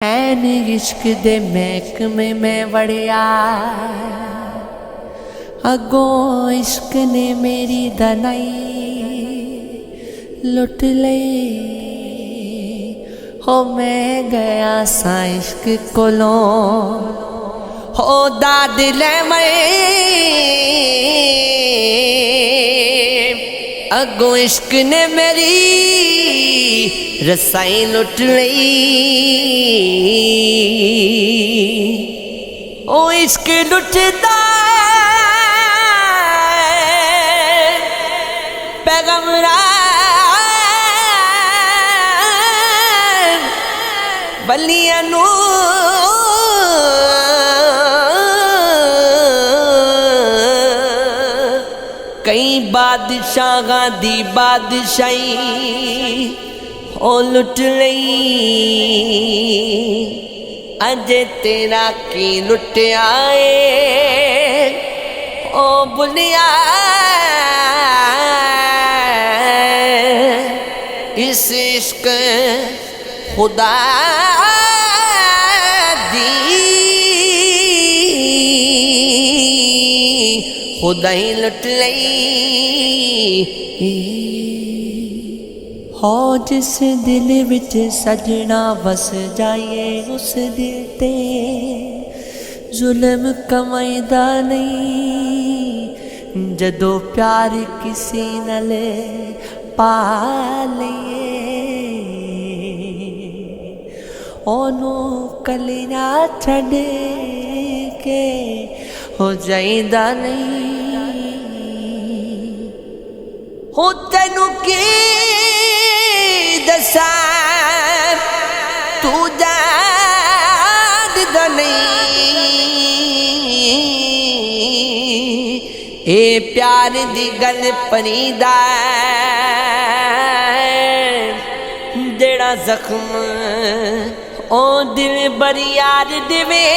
ऐन इश्क दे महकमे में वड़िया, अगों इश्क ने मेरी दनाई लुट लई। हो मैं गया सा इश्क कोलों, हो दाद ले मैं अगों इश्क ने मेरी रसाई लुट लई। ओ इश्क लुटदा पैगंबरा बलियां नू कई बादशाहां दी बादशाही ओ लुट लई। अजे तेरा की लुटिया ओ बुलिया, इस इश्क खुदा दी खुदा ही लुट लई। हो जिस दिल विच सजना बस जाए, उस दिल ते जुल्म कमाईदा नहीं। जदों प्यार किसी नाल पा लईए, ओनू कलिया छड़ के हो जाईदा नहीं। हो तैनू की दसा तू जानदा नहीं, ए प्यार दी गल परीदा जेड़ा जख्म ओ दिल बरी यार देवे,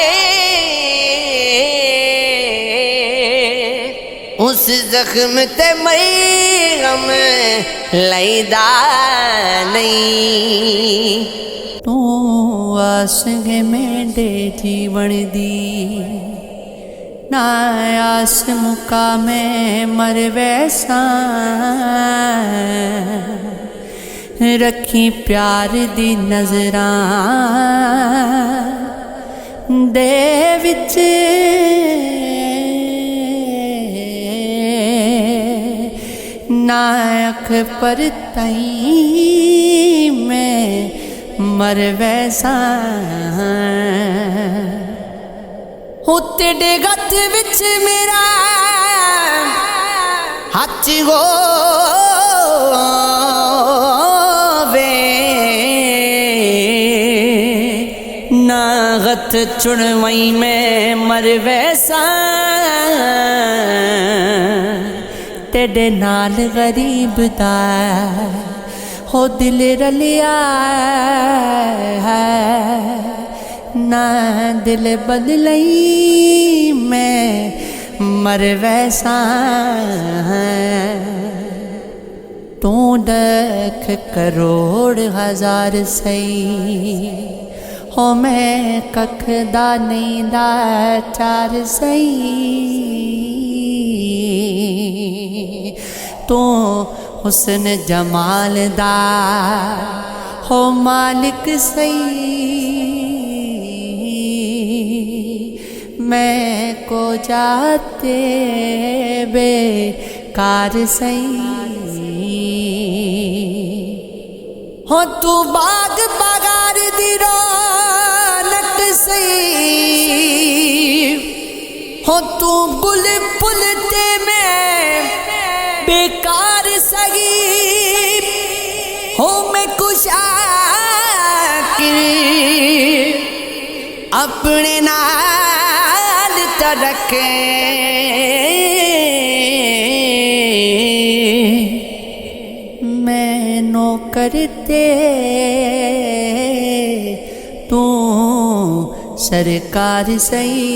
उस जख्म ते मरहम लईदा नहीं। तू आसगे मेरे जीवन दी ना आस मुका में मर वैसा, रखी प्यार दी नजरां दे विच, ना अख पर तई मैं मर वैसा। हो तेरे गत विच मेरा हथ हो ना गत चुनवई में मर वैसा। तेरे नाल गरीब दा हो दिल रलिया है, ना दिल बदलई मैं मर वैसा। तू देख करोड़ हजार सही, हो मैं कख दा नहीं लाचार सही। तू हुस्न जमाल दा हो मालिक सही, मैं को जाते बेकार सही। हो तू बाग बागार दी रौनक सही, हो तू बुल पुल ते मैं बेकार सगी। हो मैं कुशाकिर अपने नाल तरके, मैं नौकर ते तू सरकार सही।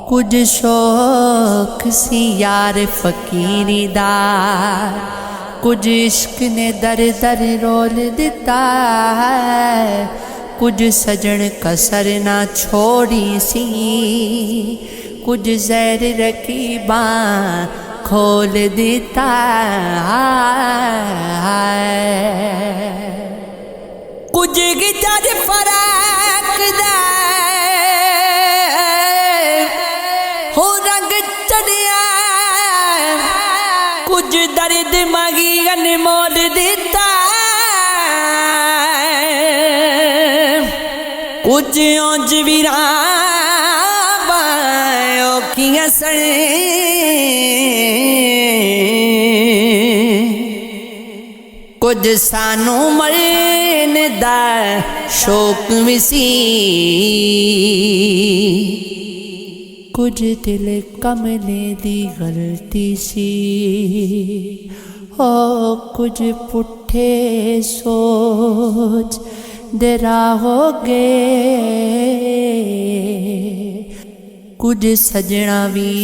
कुछ शौक सी यार फकीरी दा कुछ इश्क ने दर दर रोल दिता है, कुछ सजन कसर ना छोड़ी सी, कुछ जहर रकीबा खोल देता है। कुछ गिजर फरक दे हो रंग चढ़िया, कुछ दर्द मगी अनमोल देता, कुछ औंज वीरा बायो की असर, कुछ सानू मरन दा शौक विसी, कुछ दिल कमले दी गलती सी, हो कुछ पुठे सोच दरा हो गए, कुछ सजना भी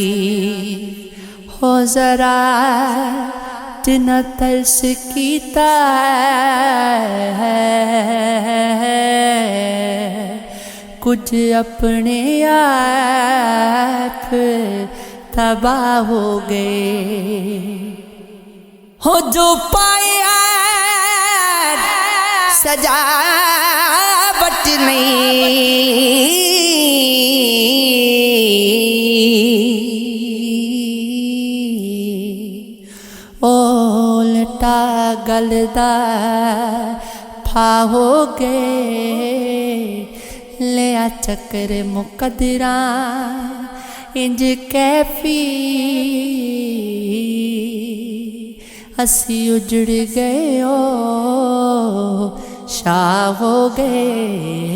हो जरा जिन्ना तरस कीता है, कुछ अपने आप तबाह हो गए, हो जो पाया सजावट नहीं, ओलटा गलदा फा हो गए, लिया चक्कर मुकदरा इंज कैफी, असी उजड़ गए ओ शाह हो गए।